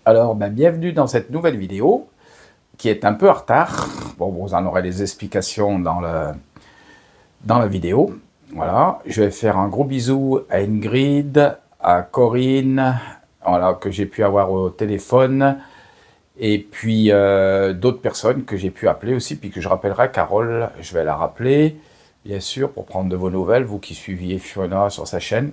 Alors, bienvenue dans cette nouvelle vidéo qui est un peu en retard. Bon, vous en aurez les explications dans la vidéo. Voilà, je vais faire un gros bisou à Ingrid, à Corinne, voilà, que j'ai pu avoir au téléphone, et puis d'autres personnes que j'ai pu appeler aussi, puis que je rappellerai. Carole, je vais la rappeler, bien sûr, pour prendre de vos nouvelles, vous qui suiviez Fiona sur sa chaîne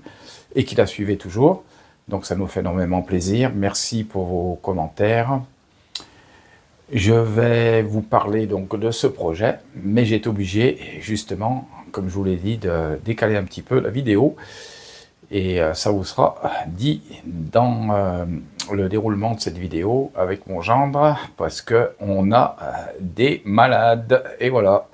et qui la suivez toujours. Donc ça nous fait énormément plaisir. Merci pour vos commentaires. Je vais vous parler donc de ce projet, mais j'ai été obligé, justement, comme je vous l'ai dit, de décaler un petit peu la vidéo. Et ça vous sera dit dans le déroulement de cette vidéo avec mon gendre, parce qu'on a des malades. Et voilà,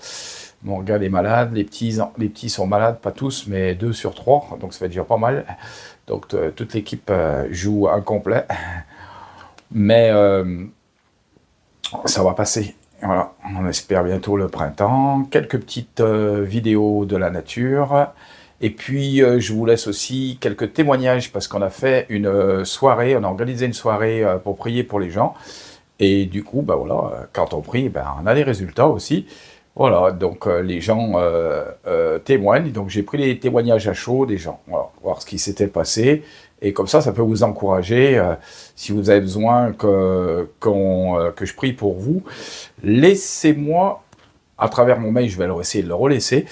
mon gars est malade, les petits sont malades, pas tous, mais 2 sur 3, donc ça fait déjà pas mal. Donc toute l'équipe joue incomplet, mais ça va passer. Voilà, on espère bientôt le printemps. Quelques petites vidéos de la nature. Et puis, je vous laisse aussi quelques témoignages parce qu'on a fait une soirée, on a organisé une soirée pour prier pour les gens. Et du coup, voilà, quand on prie, on a des résultats aussi. Voilà, donc les gens témoignent. Donc j'ai pris les témoignages à chaud des gens, voilà, voir ce qui s'était passé. Et comme ça peut vous encourager. Si vous avez besoin que je prie pour vous, laissez-moi, à travers mon mail, je vais essayer de le relaisser,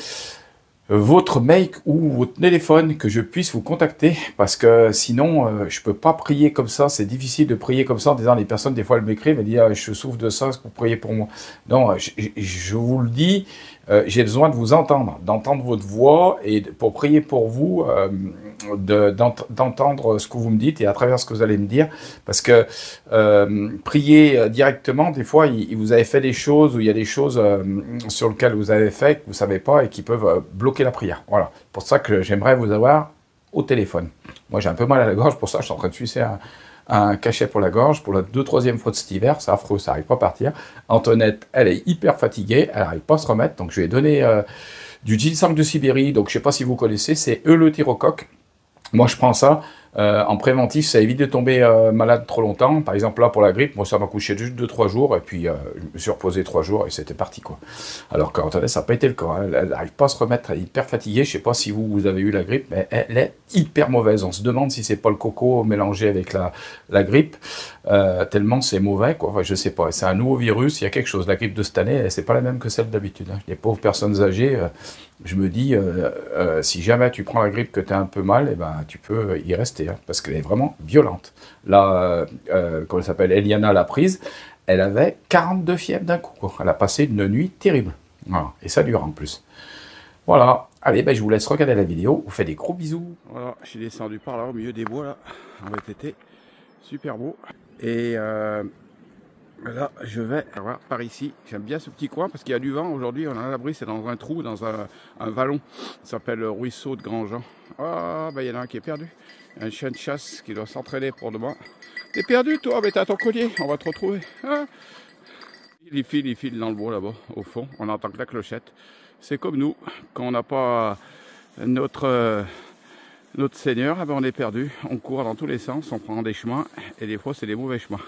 votre mail ou votre téléphone, que je puisse vous contacter, parce que sinon je peux pas prier comme ça. C'est difficile de prier comme ça en disant, les personnes des fois elles m'écrivent, elles disent ah, je souffre de ça, est-ce que vous priez pour moi? Non, je vous le dis, j'ai besoin de vous entendre, d'entendre votre voix, et pour prier pour vous, d'entendre ce que vous me dites et à travers ce que vous allez me dire, parce que prier directement, des fois vous avez fait des choses, ou il y a des choses sur lesquelles vous avez fait que vous savez pas et qui peuvent bloquer la prière. Voilà, pour ça que j'aimerais vous avoir au téléphone. Moi j'ai un peu mal à la gorge, pour ça je suis en train de sucer un cachet pour la gorge pour la 2e, 3e fois de cet hiver. C'est affreux, ça n'arrive pas à partir. Antoinette, elle est hyper fatiguée, elle n'arrive pas à se remettre, donc je lui ai donné du ginseng de Sibérie. Donc je sais pas si vous connaissez, c'est Eleutérocoque. Moi, je prends ça en préventif, ça évite de tomber malade trop longtemps. Par exemple, là, pour la grippe, moi, ça m'a couché juste 2-3 jours, et puis je me suis reposé 3 jours, et c'était parti, quoi. Alors qu'Antoinette, ça n'a pas été le cas, hein. Elle n'arrive pas à se remettre, elle est hyper fatiguée. Je sais pas si vous avez eu la grippe, mais elle est hyper mauvaise. On se demande si c'est pas le coco mélangé avec la grippe, tellement c'est mauvais, quoi. Enfin, je sais pas, c'est un nouveau virus, il y a quelque chose. La grippe de cette année, c'est pas la même que celle d'habitude, hein. Les pauvres personnes âgées, je me dis, si jamais tu prends la grippe, que tu es un peu mal, eh ben, tu peux y rester, hein, parce qu'elle est vraiment violente. Là, comment elle s'appelle, Eliana l'a prise, elle avait 42 fièvres d'un coup, quoi. Elle a passé une nuit terrible. Voilà. Et ça dure en plus. Voilà. Allez, je vous laisse regarder la vidéo. Vous faites des gros bisous. Voilà, je suis descendu par là, au milieu des bois, là, en VTT. Super beau. Et là, je vais voir par ici. J'aime bien ce petit coin parce qu'il y a du vent. Aujourd'hui, on a l'abri, c'est dans un trou, dans un vallon. Ça s'appelle le ruisseau de Grandjean. Ah, il y en a un qui est perdu. Un chien de chasse qui doit s'entraîner pour demain. T'es perdu, toi? Mais t'as ton collier, on va te retrouver. Ah. Il file dans le bois là-bas, au fond. On entend que la clochette. C'est comme nous, quand on n'a pas notre Seigneur, on est perdu. On court dans tous les sens, on prend des chemins, et des fois, c'est des mauvais chemins.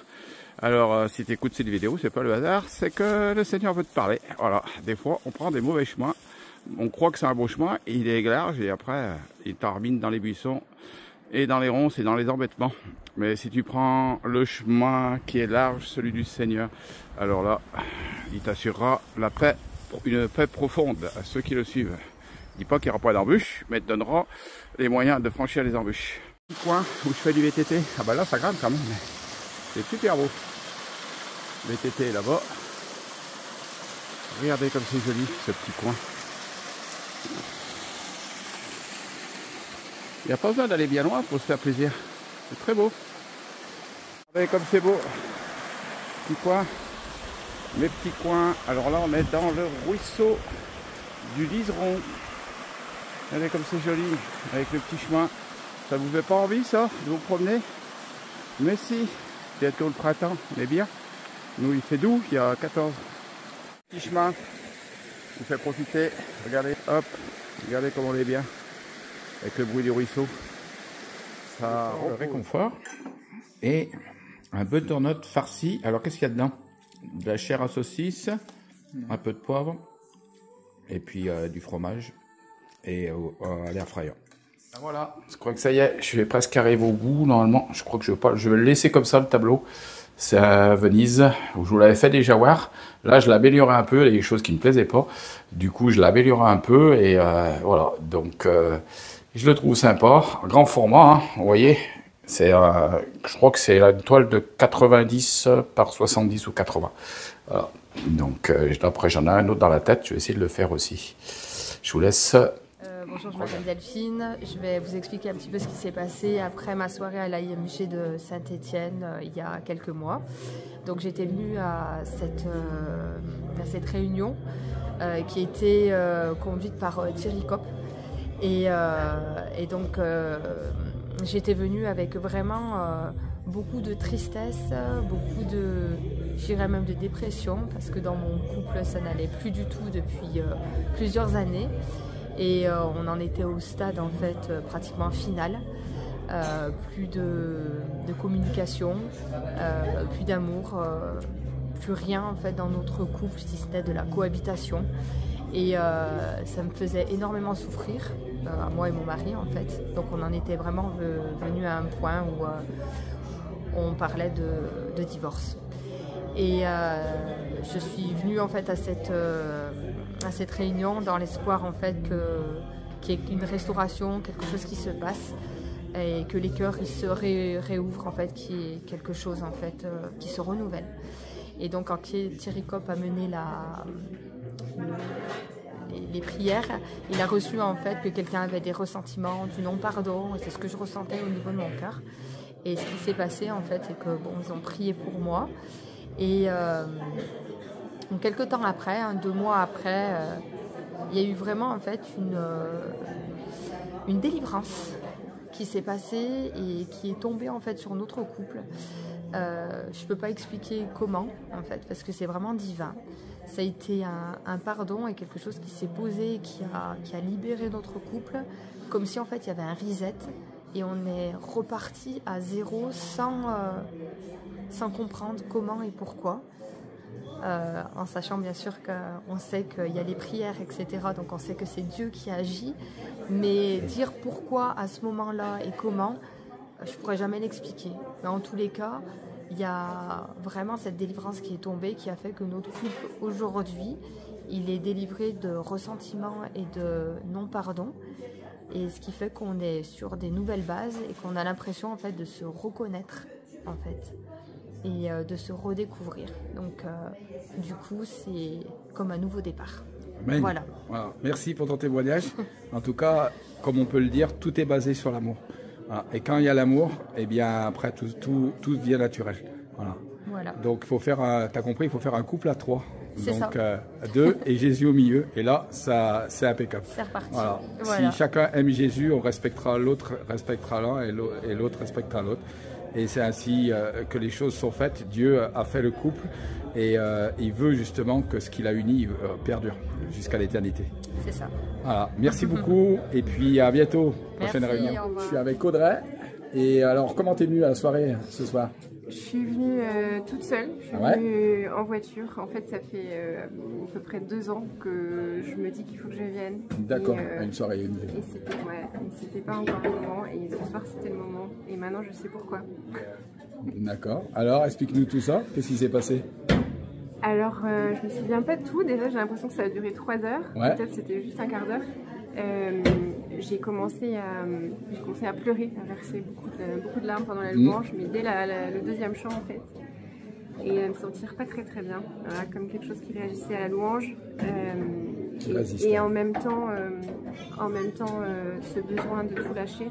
Alors, si tu écoutes cette vidéo, c'est pas le hasard, c'est que le Seigneur veut te parler. Voilà, des fois, on prend des mauvais chemins. On croit que c'est un beau chemin, et il est large, et après, il termine dans les buissons, et dans les ronces, et dans les embêtements. Mais si tu prends le chemin qui est large, celui du Seigneur, alors là, il t'assurera la paix, une paix profonde à ceux qui le suivent. Il dit pas qu'il n'y aura pas d'embûches, mais il te donnera les moyens de franchir les embûches. Le coin où je fais du VTT, ah là, ça grimpe quand même. C'est super beau. VTT là-bas. Regardez comme c'est joli ce petit coin. Il n'y a pas besoin d'aller bien loin pour se faire plaisir. C'est très beau. Regardez comme c'est beau. Petit coin. Mes petits coins. Alors là, on est dans le ruisseau du Liseron. Regardez comme c'est joli. Avec le petit chemin. Ça vous fait pas envie, ça, de vous promener? Mais si. Bientôt le printemps, on est bien. Nous, il fait doux, il y a 14. Petit chemin, vous fait profiter. Regardez, hop, regardez comme on est bien. Avec le bruit du ruisseau. Ça le réconfort. Et Un butternut farci. Alors, qu'est-ce qu'il y a dedans? De la chair à saucisse, un peu de poivre, et puis du fromage, et à l'air fryer. Voilà, je crois que ça y est, je vais presque arriver au bout, normalement. Je crois que je vais le laisser comme ça, le tableau. C'est à Venise, où je vous l'avais fait déjà voir. Là, je l'ai amélioré un peu, il y a des choses qui ne me plaisaient pas. Du coup, je l'ai amélioré un peu, et voilà. Donc, je le trouve sympa, grand format, hein, vous voyez. C'est, je crois que c'est une toile de 90 par 70 ou 80. Voilà. Donc, après, j'en ai un autre dans la tête, je vais essayer de le faire aussi. Je vous laisse. Bonjour, je m'appelle Delphine. Je vais vous expliquer un petit peu ce qui s'est passé après ma soirée à l'IMG de Saint-Étienne il y a quelques mois. Donc j'étais venue à cette réunion qui était conduite par Thierry Kopp. Et donc j'étais venue avec vraiment beaucoup de tristesse, beaucoup de, je dirais même de dépression, parce que dans mon couple ça n'allait plus du tout depuis plusieurs années. Et on en était au stade en fait pratiquement final, plus de communication, plus d'amour, plus rien en fait dans notre couple si ce n'est de la cohabitation. Et ça me faisait énormément souffrir, à moi et mon mari en fait. Donc on en était vraiment venu à un point où on parlait de divorce. Et je suis venue en fait à cette réunion dans l'espoir en fait qu'il y ait une restauration, quelque chose qui se passe et que les cœurs ils se réouvrent en fait, qu'il y ait quelque chose en fait qui se renouvelle. Et donc quand Thierry Kopp a mené les prières, il a reçu en fait que quelqu'un avait des ressentiments, du non-pardon, et c'est ce que je ressentais au niveau de mon cœur. Et ce qui s'est passé en fait, c'est que bon, ils ont prié pour moi. Et donc, quelques temps après, 2 mois après, il y a eu vraiment en fait une délivrance qui s'est passée et qui est tombée en fait sur notre couple. Je ne peux pas expliquer comment en fait, parce que c'est vraiment divin. Ça a été un pardon et quelque chose qui s'est posé, qui a libéré notre couple, comme si en fait il y avait un reset. Et on est reparti à zéro sans comprendre comment et pourquoi. En sachant bien sûr qu'on sait qu'il y a les prières, etc. Donc on sait que c'est Dieu qui agit. Mais dire pourquoi à ce moment-là et comment, je ne pourrais jamais l'expliquer. Mais en tous les cas, il y a vraiment cette délivrance qui est tombée, qui a fait que notre couple aujourd'hui, il est délivré de ressentiment et de non-pardon. Et ce qui fait qu'on est sur des nouvelles bases et qu'on a l'impression en fait de se reconnaître en fait et de se redécouvrir. Donc du coup c'est comme un nouveau départ. Amen. Voilà. Merci pour ton témoignage. En tout cas, comme on peut le dire, tout est basé sur l'amour. Voilà. Et quand il y a l'amour, eh bien après tout devient naturel. Voilà. Donc il faut faire, t'as compris, il faut faire un couple à 3. Donc 2 et Jésus au milieu, et là ça c'est impeccable. C'est reparti. Voilà. Si chacun aime Jésus, on respectera l'autre, respectera l'un et l'autre respectera l'autre. Et c'est ainsi que les choses sont faites. Dieu a fait le couple et il veut justement que ce qu'il a uni perdure jusqu'à l'éternité. C'est ça. Voilà. Merci beaucoup et puis à bientôt. Prochaine réunion. Je suis avec Audrey. Et alors, comment t'es venue à la soirée ce soir? Je suis venue toute seule, je suis venue en voiture. En fait, ça fait à peu près 2 ans que je me dis qu'il faut que je vienne. D'accord, à une soirée. Et c'était pas encore le moment, et ce soir c'était le moment, et maintenant je sais pourquoi. D'accord, alors explique-nous tout ça, qu'est-ce qui s'est passé? Alors, je me souviens pas de tout, déjà j'ai l'impression que ça a duré 3 heures, peut-être c'était juste un quart d'heure. J'ai commencé à pleurer, à verser beaucoup de larmes pendant la louange, mais dès le deuxième chant en fait. Et à me sentir pas très bien, voilà, comme quelque chose qui réagissait à la louange. Et en même temps, ce besoin de tout lâcher.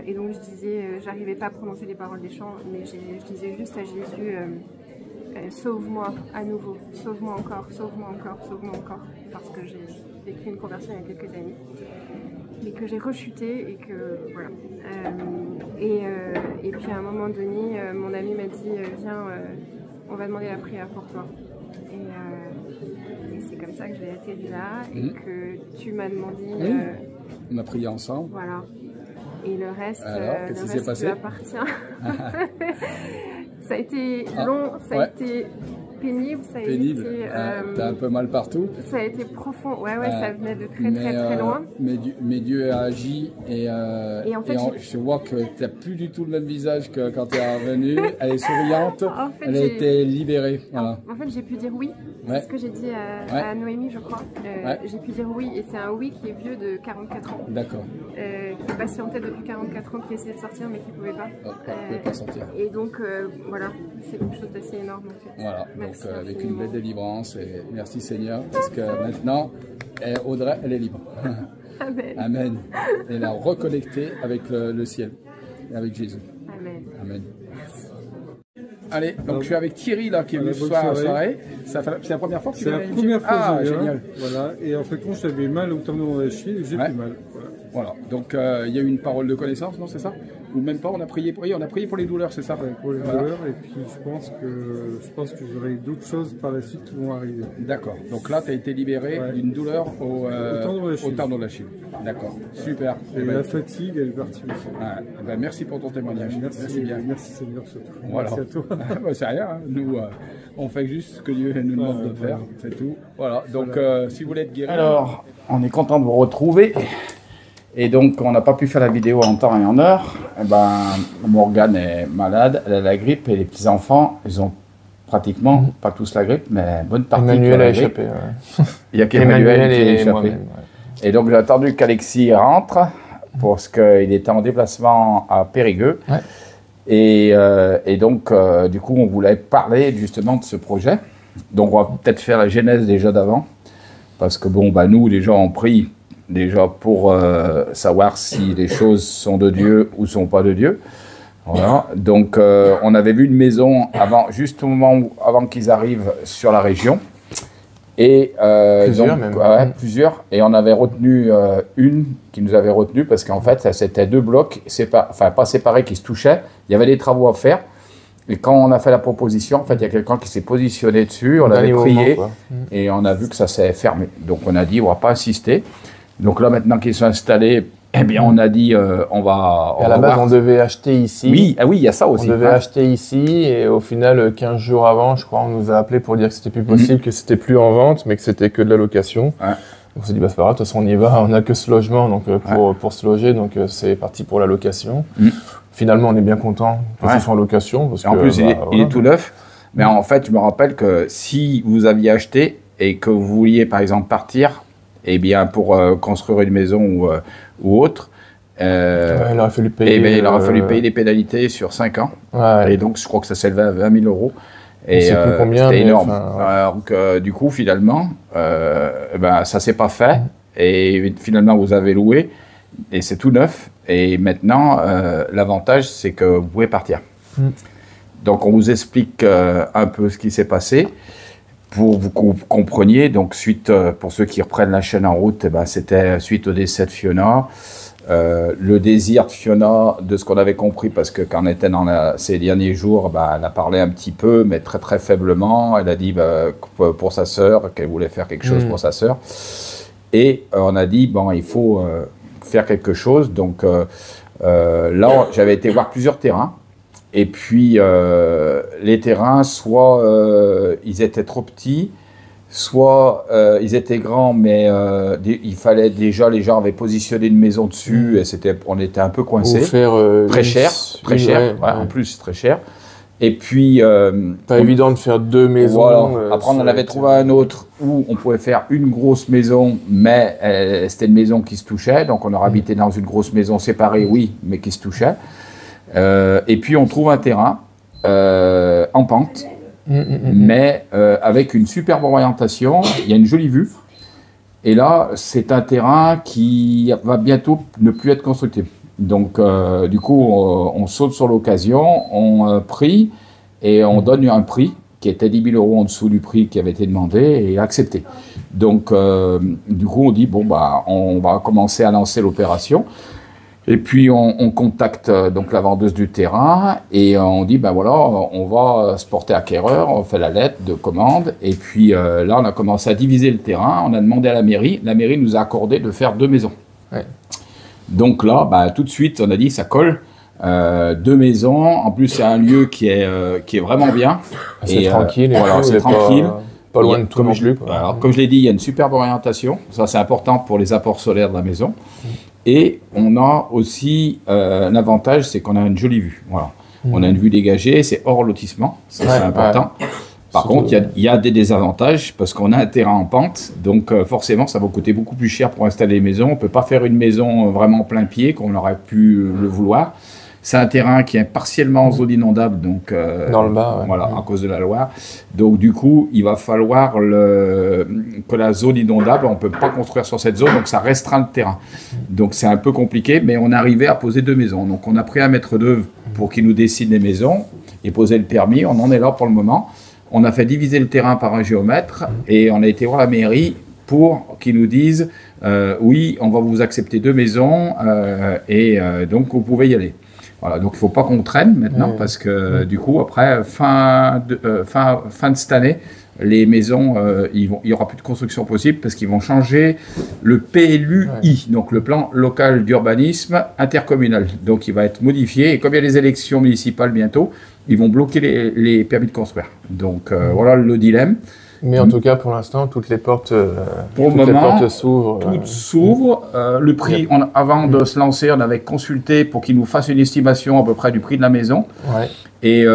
Et donc je disais, j'arrivais pas à prononcer les paroles des chants, mais je disais juste à Jésus, sauve-moi à nouveau, sauve-moi encore, sauve-moi encore, sauve-moi encore, parce que j'ai vécu une conversion il y a quelques années, mais que j'ai rechuté et que voilà. Et puis à un moment donné, mon ami m'a dit viens, on va demander la prière pour toi. Et c'est comme ça que j'ai atterri là et que tu m'as demandé. On a prié ensemble. Voilà. Et le reste, alors, qu'est-ce qui s'est passé? Appartient. Ça a été long, ça a été pénible, ça a été... T'as un peu mal partout. Ça a été profond, ouais, ça venait de très loin. Mais Dieu a agi et en fait, je vois que t'as plus du tout le même visage que quand tu es revenue. Elle est souriante, en fait, elle a été libérée. Voilà. En fait, j'ai pu dire oui, c'est ce que j'ai dit à Noémie, je crois. J'ai pu dire oui, et c'est un oui qui est vieux de 44 ans. D'accord. Qui patientait depuis 44 ans, qui essayait de sortir mais qui ne pouvait pas. Pouvait pas sortir. Et donc, voilà, c'est quelque chose d'assez énorme. En fait. Voilà. Donc, avec une belle délivrance et merci Seigneur parce que maintenant Audrey elle est libre. Amen. Amen. Elle a reconnecté avec le ciel et avec Jésus. Amen. Amen. Allez, donc je suis avec Thierry là qui est venu ce soir à la soirée. C'est la première fois que tu viens? C'est la première fois que je viens. Génial. Voilà. Et en fait, quand j'avais mal au tendon de l'Achille, j'ai plus mal. Voilà. Donc il y a eu une parole de connaissance, non, c'est ça? Ou même pas, on a prié pour les douleurs, c'est ça? Pour les douleurs, et puis je pense que j'aurai d'autres choses par la suite qui vont arriver. D'accord. Donc là, tu as été libéré d'une douleur au tendon de l'Achille. D'accord. Super. Et la fatigue, elle est partie aussi. Merci pour ton témoignage. Merci bien. Merci Seigneur surtout. Voilà. Merci à toi. C'est rien. Hein. Nous, on fait juste ce que Dieu nous demande de faire. C'est tout. Voilà. Donc, si vous voulez être guéri. Alors, on est content de vous retrouver. Et donc, on n'a pas pu faire la vidéo en temps et en heure. Eh ben, Morgane est malade, elle a la grippe et les petits-enfants, ils ont pratiquement, pas tous la grippe, mais bonne partie. Emmanuel a échappé. Ouais. Il y a qu'Emmanuel qui a échappé. Ouais. Et donc, j'ai attendu qu'Alexis rentre parce qu'il était en déplacement à Périgueux. Ouais. Et donc, du coup, on voulait parler justement de ce projet. Donc, on va peut-être faire la genèse déjà d'avant. Parce que, bon, bah, nous, les gens ont pris déjà pour savoir si les choses sont de Dieu ou sont pas de Dieu. Voilà. Donc, on avait vu une maison avant, juste au moment avant qu'ils arrivent sur la région. Et plusieurs, donc, même. Plusieurs. Et on avait retenu une qui nous avait retenu parce qu'en fait, c'était deux blocs, pas séparés, qui se touchaient. Il y avait des travaux à faire. Et quand on a fait la proposition, en fait, il y a quelqu'un qui s'est positionné dessus, on avait prié et on a vu que ça s'est fermé. Donc, on a dit, on ne va pas insister. Donc là, maintenant qu'ils sont installés, eh bien, on a dit, on va... à la base, on devait acheter ici. Oui, il y a ça aussi. On devait acheter ici et au final, 15 jours avant, je crois, on nous a appelé pour dire que c'était plus possible, que c'était plus en vente, mais que c'était que de la location. Ouais. On s'est dit, bah, c'est pas grave, de toute façon, on y va, on n'a que ce logement donc, pour se loger, donc c'est parti pour la location. Finalement, on est bien content que ce soit en location. Parce en plus, il est tout neuf. Mais en fait, je me rappelle que si vous aviez acheté et que vous vouliez, par exemple, partir, eh bien, pour construire une maison ou autre, il aurait fallu payer, il aurait fallu payer des pénalités sur 5 ans. Et donc, je crois que ça s'élevait à 20 000 euros. Et c'était énorme. Donc, du coup, finalement, ça ne s'est pas fait. Et finalement, vous avez loué. Et c'est tout neuf. Et maintenant, l'avantage, c'est que vous pouvez partir. Donc, on vous explique un peu ce qui s'est passé. Pour vous compreniez, donc pour ceux qui reprennent la chaîne en route, c'était suite au décès de Fiona. Le désir de Fiona, de ce qu'on avait compris, parce que quand on était dans ces derniers jours, elle a parlé un petit peu, mais très très faiblement. Elle a dit pour sa sœur, qu'elle voulait faire quelque chose pour sa sœur. Et on a dit, bon, il faut faire quelque chose. Donc là, j'avais été voir plusieurs terrains. Et puis, les terrains, soit ils étaient trop petits, soit ils étaient grands, mais il fallait déjà, les gens avaient positionné une maison dessus, et on était un peu coincés. Très cher, en plus, très cher. Et puis... pas évident de faire deux maisons. Voilà. Après, on en avait trouvé un autre où on pouvait faire une grosse maison, mais c'était une maison qui se touchait. Donc, on aurait habité dans une grosse maison séparée, oui, mais qui se touchait. Et puis on trouve un terrain en pente, mais avec une superbe orientation, il y a une jolie vue. Et là, c'est un terrain qui va bientôt ne plus être constructible. Donc, du coup, on saute sur l'occasion, on prie et on donne un prix qui était 10 000 € en dessous du prix qui avait été demandé et accepté. Donc, du coup, on dit, bon, on va commencer à lancer l'opération. Et puis, on contacte donc la vendeuse du terrain et on dit, voilà, on va se porter acquéreur, on fait la lettre de commande. Et puis là, on a commencé à diviser le terrain, on a demandé à la mairie nous a accordé de faire 2 maisons. Ouais. Donc là, tout de suite, on a dit, ça colle. 2 maisons. En plus, c'est un lieu qui est vraiment bien. C'est tranquille. Voilà, c'est tranquille. Pas loin de tout non plus. Alors, comme je l'ai dit, il y a une superbe orientation. Ça, c'est important pour les apports solaires de la maison. Et on a aussi un avantage, c'est qu'on a une jolie vue. Voilà. On a une vue dégagée, c'est hors lotissement. Ça, c'est important. Par contre, il y a des désavantages parce qu'on a un terrain en pente. Donc, forcément, ça va coûter beaucoup plus cher pour installer les maisons. On ne peut pas faire une maison vraiment plein pied, comme on aurait pu le vouloir. C'est un terrain qui est partiellement en zone inondable, donc dans le bas, voilà, à cause de la Loire. Donc du coup, il va falloir que la zone inondable, on peut pas construire sur cette zone, donc ça restreint le terrain. Donc c'est un peu compliqué, mais on est arrivé à poser 2 maisons. Donc on a pris un maître d'œuvre pour qu'il nous dessine les maisons et poser le permis. On en est là pour le moment. On a fait diviser le terrain par un géomètre et on a été voir la mairie pour qu'ils nous disent oui, on va vous accepter 2 maisons donc vous pouvez y aller. Voilà, donc il ne faut pas qu'on traîne maintenant parce que du coup, après, fin de cette année, les maisons, il n'y aura plus de construction possible parce qu'ils vont changer le PLUI, donc le plan local d'urbanisme intercommunal. Donc il va être modifié et comme il y a les élections municipales bientôt, ils vont bloquer les permis de construire. Donc voilà le dilemme. Mais en tout cas, pour l'instant, toutes les portes s'ouvrent. Toutes s'ouvrent. Le prix, avant de se lancer, on avait consulté pour qu'il nous fasse une estimation à peu près du prix de la maison. Ouais. Et,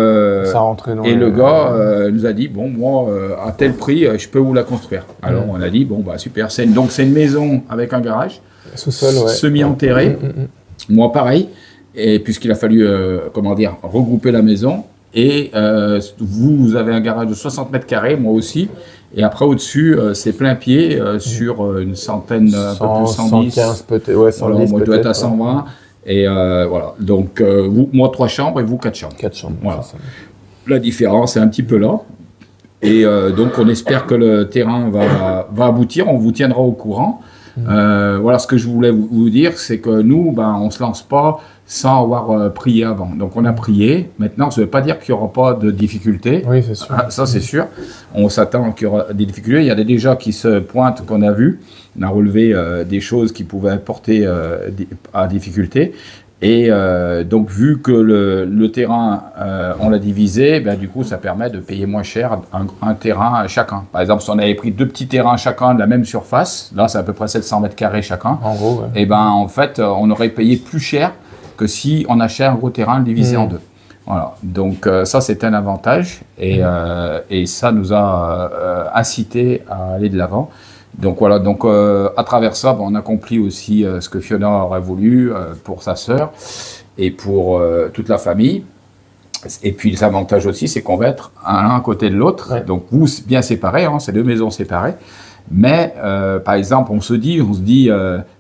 ça rentrait dans le gars nous a dit, bon, moi, à tel prix, je peux vous la construire. Alors, on a dit, bon, bah super. Donc, c'est une maison avec un garage. Sous-sol, semi-enterré. Moi, pareil. Et puisqu'il a fallu, regrouper la maison. Et vous avez un garage de 60 mètres carrés, moi aussi. Et après, au-dessus, c'est plein pied sur une centaine, un peu plus 110. 115 peut-être, ouais, 110 voilà, on doit être à 120. Ouais. Et voilà. Donc, moi, 3 chambres et vous, 4 chambres. 4 chambres. Voilà. La différence est un petit peu là. Et donc, on espère que le terrain va aboutir. On vous tiendra au courant. Voilà ce que je voulais vous dire, c'est que nous, on ne se lance pas sans avoir prié avant. Donc on a prié. Maintenant, ça ne veut pas dire qu'il n'y aura pas de difficultés. Oui, c'est sûr. Ça, c'est sûr. On s'attend qu'il y aura des difficultés. Il y a déjà qui se pointent qu'on a vu. On a relevé des choses qui pouvaient porter à difficulté. Et donc, vu que le terrain, on l'a divisé, du coup, ça permet de payer moins cher un terrain à chacun. Par exemple, si on avait pris 2 petits terrains chacun de la même surface, là, c'est à peu près 700 mètres carrés chacun. En gros, ouais. Et en fait, on aurait payé plus cher que si on achetait un gros terrain divisé en 2. Voilà. Donc, ça, c'est un avantage. Et ça nous a incité à aller de l'avant. Donc voilà, à travers ça, on accomplit aussi ce que Fiona aurait voulu pour sa sœur et pour toute la famille. Et puis l'avantage aussi, c'est qu'on va être l'un à côté de l'autre. Ouais. Donc vous, bien séparés, c'est 2 maisons séparées. Mais par exemple, on se dit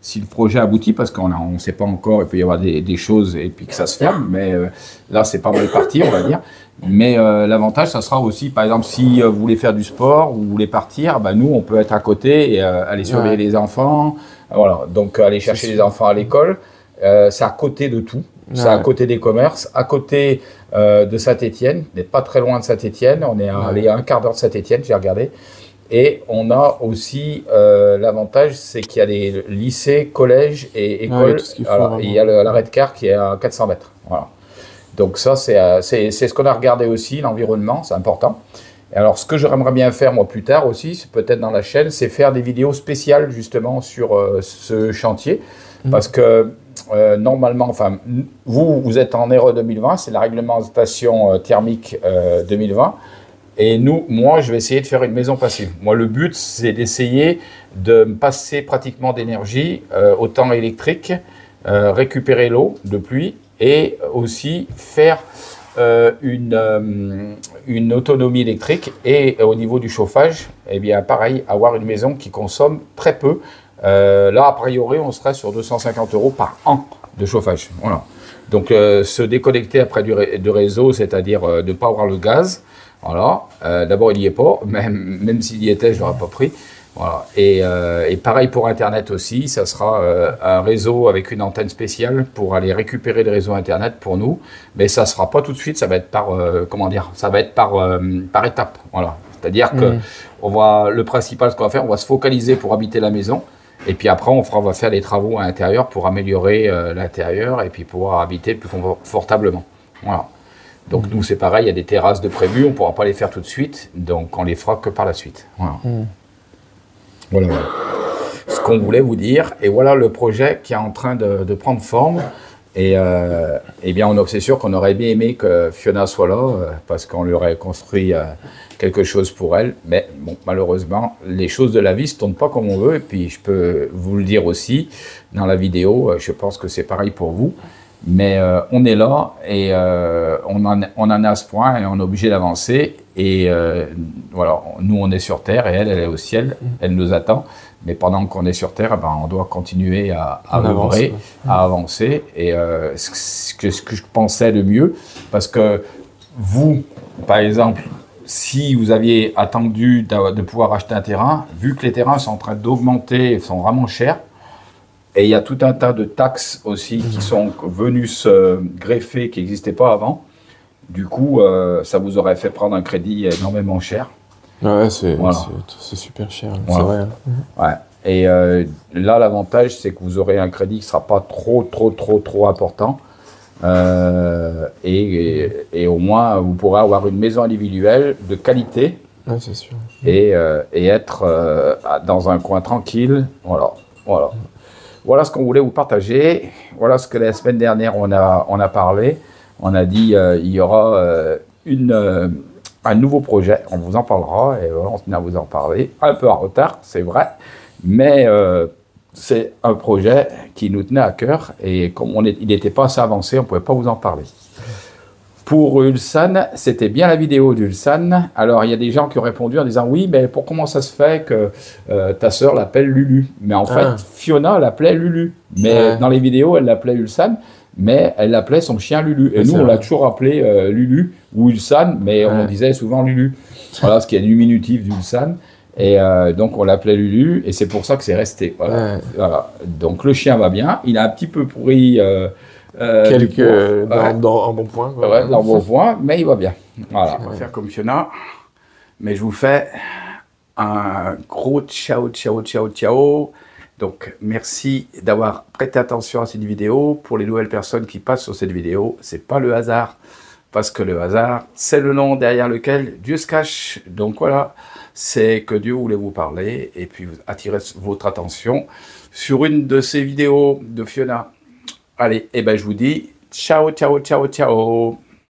si le projet aboutit, parce qu'on ne sait pas encore, il peut y avoir des choses et puis que ça se ferme, mais là c'est pas mal parti, on va dire. Mais l'avantage, ça sera aussi, par exemple, si vous voulez faire du sport ou vous voulez partir, nous on peut être à côté et aller surveiller les enfants, voilà. Donc aller chercher les enfants à l'école, c'est à côté de tout. C'est à côté des commerces, à côté de Saint-Étienne, on n'est pas très loin de Saint-Étienne, on est à un quart d'heure de Saint-Étienne, j'ai regardé. Et on a aussi l'avantage, c'est qu'il y a des lycées, collèges et écoles. Il y a l'arrêt de car qui est à 400 mètres. Voilà. Donc ça, c'est ce qu'on a regardé aussi, l'environnement, c'est important. Et alors, ce que j'aimerais bien faire, moi, plus tard aussi, c'est peut-être dans la chaîne, c'est faire des vidéos spéciales, justement, sur ce chantier. Parce que, normalement, vous êtes en RE 2020, c'est la réglementation thermique 2020. Et moi, je vais essayer de faire une maison passive. Moi, le but, c'est d'essayer de passer pratiquement d'énergie au temps électrique, récupérer l'eau de pluie et aussi faire une autonomie électrique. Et au niveau du chauffage, pareil, avoir une maison qui consomme très peu. Là, a priori, on serait sur 250 € par an de chauffage. Voilà. Donc, se déconnecter après du réseau, c'est-à-dire ne pas avoir le gaz. Voilà. D'abord, il n'y est pas, même s'il y était, je ne l'aurais pas pris. Voilà. Et pareil pour Internet aussi, ça sera un réseau avec une antenne spéciale pour aller récupérer le réseau Internet pour nous. Mais ça ne sera pas tout de suite, ça va être par étapes. Voilà. C'est-à-dire que le principal, ce qu'on va faire, on va se focaliser pour habiter la maison. Et puis après, on va faire des travaux à l'intérieur pour améliorer l'intérieur et puis pouvoir habiter plus confortablement. Voilà. Donc nous, c'est pareil, il y a des terrasses de prévues, on ne pourra pas les faire tout de suite, donc on les fera que par la suite. Voilà. Voilà. Ce qu'on voulait vous dire, et voilà le projet qui est en train de prendre forme. Et bien, c'est sûr qu'on aurait bien aimé que Fiona soit là, parce qu'on lui aurait construit quelque chose pour elle. Mais bon, malheureusement, les choses de la vie ne se tournent pas comme on veut. Et puis, je peux vous le dire aussi dans la vidéo, je pense que c'est pareil pour vous. Mais on est là et on en est à ce point et on est obligé d'avancer. Et voilà, nous, on est sur Terre et elle est au ciel. Elle nous attend. Mais pendant qu'on est sur Terre, on doit continuer à œuvrer, à avancer. Et ce que je pensais de mieux, parce que vous, par exemple, si vous aviez attendu de pouvoir acheter un terrain, vu que les terrains sont en train d'augmenter, sont vraiment chers, et il y a tout un tas de taxes aussi qui sont venues se greffer, qui n'existaient pas avant, du coup, ça vous aurait fait prendre un crédit énormément cher. Ouais, c'est super cher, c'est vrai. Ouais. Et là, l'avantage, c'est que vous aurez un crédit qui ne sera pas trop important. Et au moins, vous pourrez avoir une maison individuelle de qualité. Ouais, c'est sûr. Et être dans un coin tranquille. Voilà ce qu'on voulait vous partager. Voilà ce que la semaine dernière, on a parlé. On a dit il y aura un nouveau projet, on vous en parlera et on tenait à vous en parler. Un peu en retard, c'est vrai, mais c'est un projet qui nous tenait à cœur et comme il n'était pas assez avancé, on ne pouvait pas vous en parler. Pour Ulsan, c'était bien la vidéo d'Ulsan. Alors, il y a des gens qui ont répondu en disant « Oui, mais comment ça se fait que ta sœur l'appelle Lulu ?» Mais en fait, Fiona l'appelait Lulu. Mais dans les vidéos, elle l'appelait Ulsan. Mais elle appelait son chien Lulu. Et nous, on l'a toujours appelé Lulu ou Ulsan, mais on disait souvent Lulu. Voilà, ce qui est diminutif d'Ulsan. Et donc, on l'appelait Lulu, et c'est pour ça que c'est resté. Voilà. Voilà. Donc, le chien va bien. Il a un petit peu pourri dans un bon point. Ouais, dans un bon point, mais il va bien. Voilà. On va faire comme Fiona. Mais je vous fais un gros ciao. Donc, merci d'avoir prêté attention à cette vidéo. Pour les nouvelles personnes qui passent sur cette vidéo, c'est pas le hasard. Parce que le hasard, c'est le nom derrière lequel Dieu se cache. Donc voilà, c'est que Dieu voulait vous parler et puis attirer votre attention sur une de ces vidéos de Fiona. Allez, et ben je vous dis ciao.